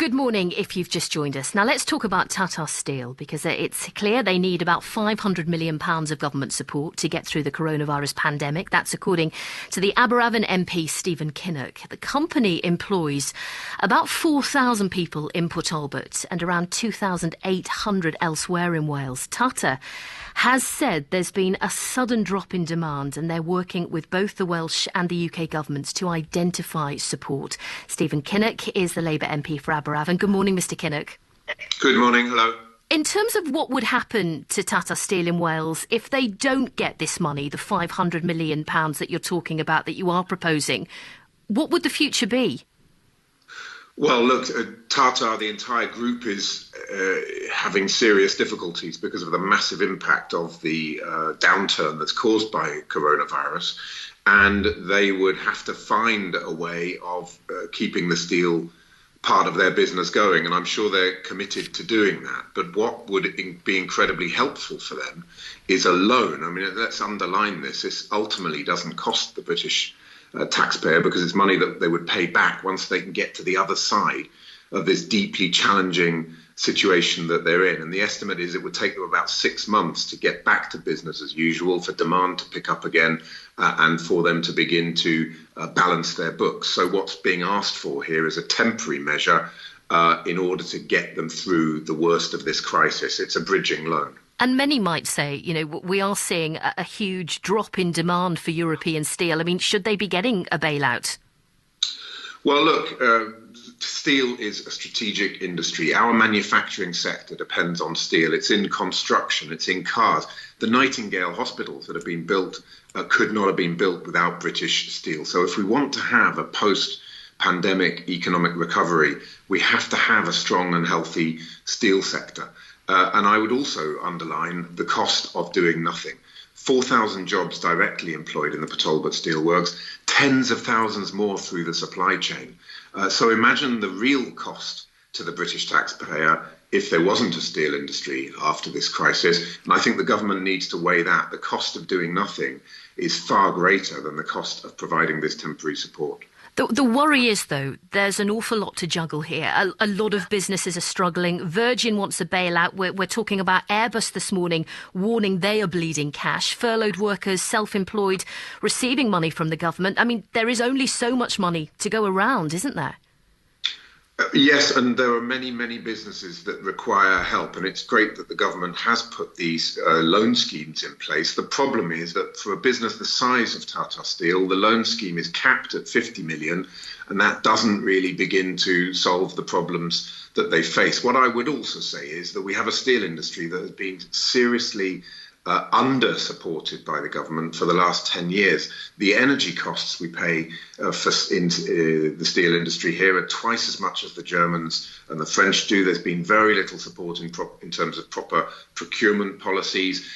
Good morning if you've just joined us. Now let's talk about Tata Steel, because it's clear they need about £500 million of government support to get through the coronavirus pandemic. That's according to the Aberavon MP Stephen Kinnock. The company employs about 4,000 people in Port Talbot and around 2,800 elsewhere in Wales. Tata has said there's been a sudden drop in demand and they're working with both the Welsh and the UK governments to identify support. Stephen Kinnock is the Labour MP for Aberavon. Good morning, Mr Kinnock. Good morning, hello. In terms of what would happen to Tata Steel in Wales if they don't get this money, the £500 million that you're talking about, that you are proposing, what would the future be? Well, look, Tata, the entire group, is having serious difficulties because of the massive impact of the downturn that's caused by coronavirus. And they would have to find a way of keeping the steel part of their business going. And I'm sure they're committed to doing that. But what would be incredibly helpful for them is a loan. I mean, let's underline this. This ultimately doesn't cost the British taxpayer, because it's money that they would pay back once they can get to the other side of this deeply challenging situation that they're in. And the estimate is it would take them about 6 months to get back to business as usual, for demand to pick up again, and for them to begin to balance their books. So what's being asked for here is a temporary measure in order to get them through the worst of this crisis. It's a bridging loan. And many might say, you know, we are seeing a huge drop in demand for European steel. I mean, should they be getting a bailout? Well, look, steel is a strategic industry. Our manufacturing sector depends on steel. It's in construction, it's in cars. The Nightingale hospitals that have been built could not have been built without British steel. So if we want to have a post-pandemic economic recovery, we have to have a strong and healthy steel sector. And I would also underline the cost of doing nothing. 4,000 jobs directly employed in the Port Talbot Steelworks, tens of thousands more through the supply chain. So imagine the real cost to the British taxpayer if there wasn't a steel industry after this crisis. And I think the government needs to weigh that. The cost of doing nothing is far greater than the cost of providing this temporary support. The worry is, though, there's an awful lot to juggle here. A lot of businesses are struggling. Virgin wants a bailout. We're talking about Airbus this morning, warning they are bleeding cash. Furloughed workers, self-employed, receiving money from the government. I mean, there is only so much money to go around, isn't there? Yes, and there are many, many businesses that require help, and it's great that the government has put these loan schemes in place. The problem is that for a business the size of Tata Steel, the loan scheme is capped at 50 million, and that doesn't really begin to solve the problems that they face. What I would also say is that we have a steel industry that has been seriously under-supported by the government for the last 10 years. The energy costs we pay in the steel industry here are twice as much as the Germans and the French do. There's been very little support in terms of proper procurement policies.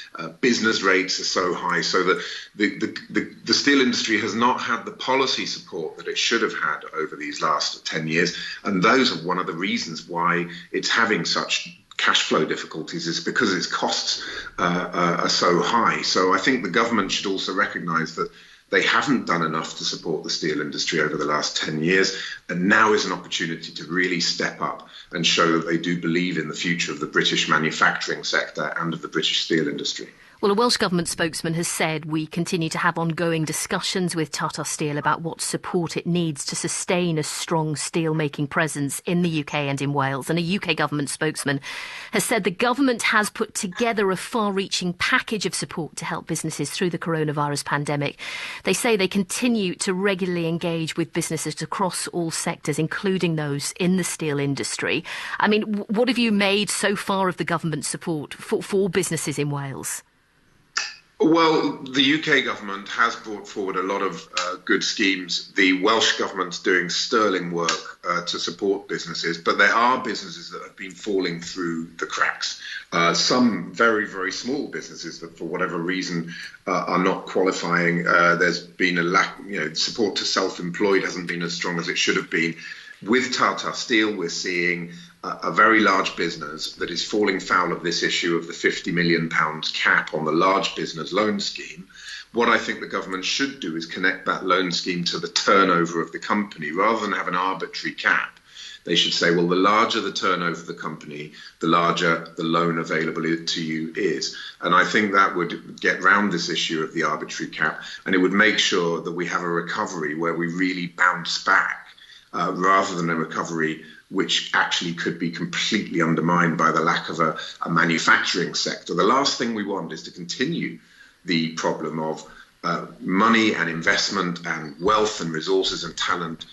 Business rates are so high. So the steel industry has not had the policy support that it should have had over these last 10 years. And those are one of the reasons why it's having such cash flow difficulties, is because its costs are so high. So I think the government should also recognise that they haven't done enough to support the steel industry over the last 10 years. And now is an opportunity to really step up and show that they do believe in the future of the British manufacturing sector and of the British steel industry. Well, a Welsh Government spokesman has said we continue to have ongoing discussions with Tata Steel about what support it needs to sustain a strong steel-making presence in the UK and in Wales. And a UK Government spokesman has said the government has put together a far-reaching package of support to help businesses through the coronavirus pandemic. They say they continue to regularly engage with businesses across all sectors, including those in the steel industry. I mean, what have you made so far of the government support for businesses in Wales? Well, the UK government has brought forward a lot of good schemes. The Welsh government's doing sterling work to support businesses, but there are businesses that have been falling through the cracks. Some very, very small businesses that, for whatever reason, are not qualifying. There's been a lack, support to self-employed hasn't been as strong as it should have been. With Tata Steel, we're seeing a very large business that is falling foul of this issue of the £50 million cap on the large business loan scheme. What I think the government should do is connect that loan scheme to the turnover of the company rather than have an arbitrary cap. They should say, well, the larger the turnover of the company, the larger the loan available to you is. And I think that would get round this issue of the arbitrary cap, and it would make sure that we have a recovery where we really bounce back, rather than a recovery which actually could be completely undermined by the lack of a manufacturing sector. The last thing we want is to continue the problem of money and investment and wealth and resources and talent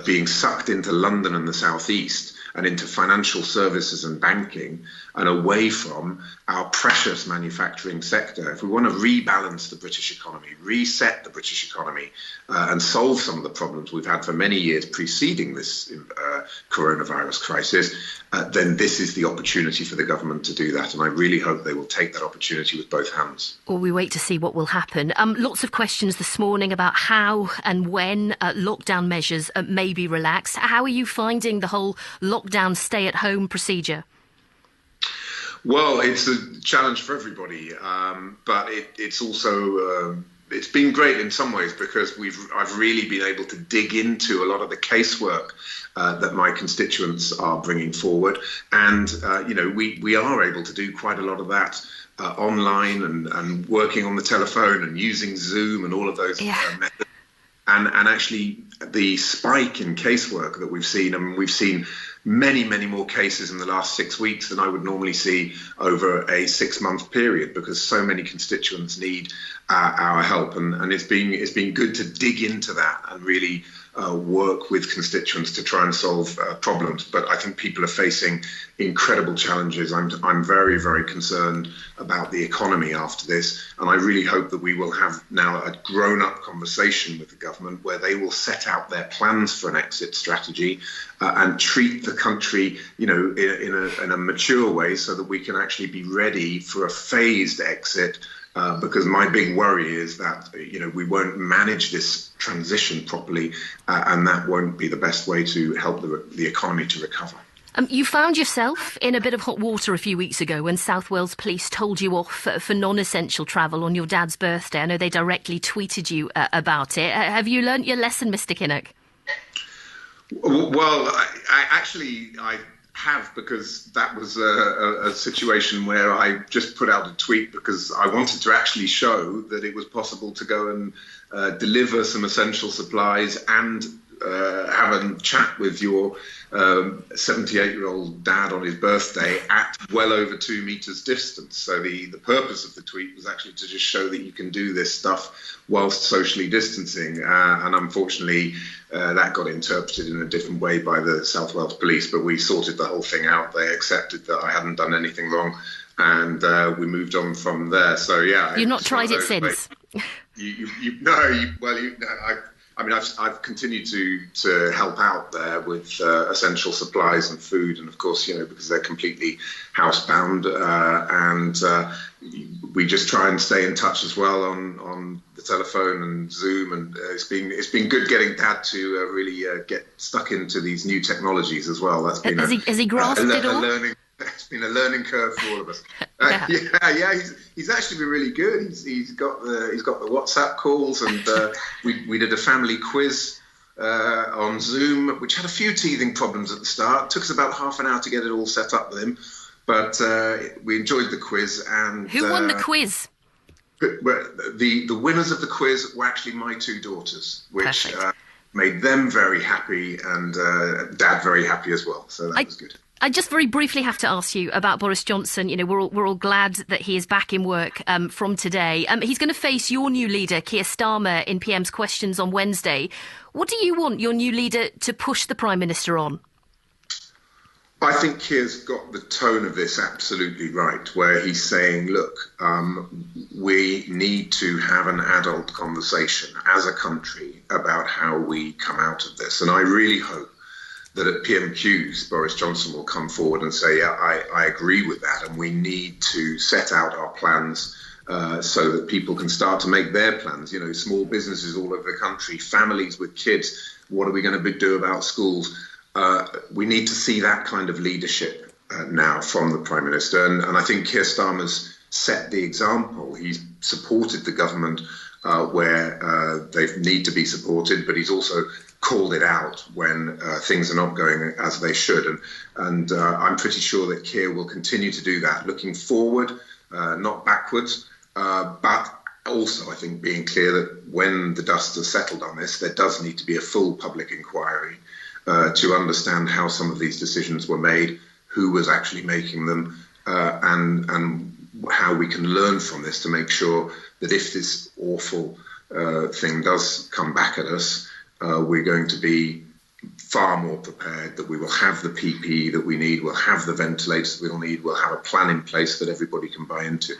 being sucked into London and the southeast and into financial services and banking and away from our precious manufacturing sector. If we want to rebalance the British economy, reset the British economy, and solve some of the problems we've had for many years preceding this coronavirus crisis, then this is the opportunity for the government to do that. And I really hope they will take that opportunity with both hands. Well, we wait to see what will happen. Lots of questions this morning about how and when lockdown measures may be relaxed. How are you finding the whole lockdown stay-at-home procedure? Well, it's a challenge for everybody, but it's also it's been great in some ways because I've really been able to dig into a lot of the casework that my constituents are bringing forward, and we are able to do quite a lot of that online and working on the telephone and using Zoom and all of those methods. And actually, the spike in casework that we've seen, and we've seen many, many more cases in the last 6 weeks than I would normally see over a 6-month period, because so many constituents need our help. And it's been good to dig into that and really work with constituents to try and solve problems. But I think people are facing incredible challenges. I'm very, very concerned about the economy after this, and I really hope that we will have now a grown-up conversation with the government where they will set out their plans for an exit strategy and treat the country, in a mature way, so that we can actually be ready for a phased exit. Because my big worry is that, we won't manage this transition properly, and that won't be the best way to help the economy to recover. You found yourself in a bit of hot water a few weeks ago when South Wales Police told you off for non-essential travel on your dad's birthday. I know they directly tweeted you about it. Have you learnt your lesson, Mr. Kinnock? Well, I have, because that was a situation where I just put out a tweet because I wanted to actually show that it was possible to go and deliver some essential supplies and have a chat with your 78-year-old dad on his birthday at well over 2 meters distance. So the purpose of the tweet was actually to just show that you can do this stuff whilst socially distancing. And unfortunately, that got interpreted in a different way by the South Wales Police. But we sorted the whole thing out. They accepted that I hadn't done anything wrong, and we moved on from there. So yeah, you've not tried it since. I've continued to help out there with essential supplies and food, and of course, because they're completely housebound, and we just try and stay in touch as well on the telephone and Zoom, and it's been good getting Dad to really get stuck into these new technologies as well. That's been has he grasped it all? It's been a learning curve for all of us. He's actually been really good. He's got the WhatsApp calls, and we did a family quiz on Zoom, which had a few teething problems at the start. It took us about half an hour to get it all set up with him, but we enjoyed the quiz. And who won the quiz? The winners of the quiz were actually my 2 daughters, which made them very happy, and Dad very happy as well. So that was good. I just very briefly have to ask you about Boris Johnson. We're all glad that he is back in work from today. He's going to face your new leader, Keir Starmer, in PM's questions on Wednesday. What do you want your new leader to push the Prime Minister on? I think Keir's got the tone of this absolutely right, where he's saying, look, we need to have an adult conversation as a country about how we come out of this. And I really hope that at PMQs, Boris Johnson will come forward and say, yeah, I agree with that, and we need to set out our plans so that people can start to make their plans. Small businesses all over the country, families with kids, what are we going to do about schools? We need to see that kind of leadership now from the Prime Minister, and I think Keir Starmer's set the example. He's supported the government where they need to be supported, but he's also called it out when things are not going as they should. And I'm pretty sure that Keir will continue to do that, looking forward, not backwards, but also, I think, being clear that when the dust has settled on this, there does need to be a full public inquiry to understand how some of these decisions were made, who was actually making them, and how we can learn from this to make sure that if this awful thing does come back at us, we're going to be far more prepared, that we will have the PPE that we need, we'll have the ventilators that we'll need, we'll have a plan in place that everybody can buy into.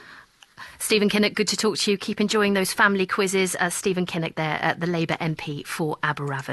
Stephen Kinnock, good to talk to you. Keep enjoying those family quizzes. Stephen Kinnock there, the Labour MP for Aberafon.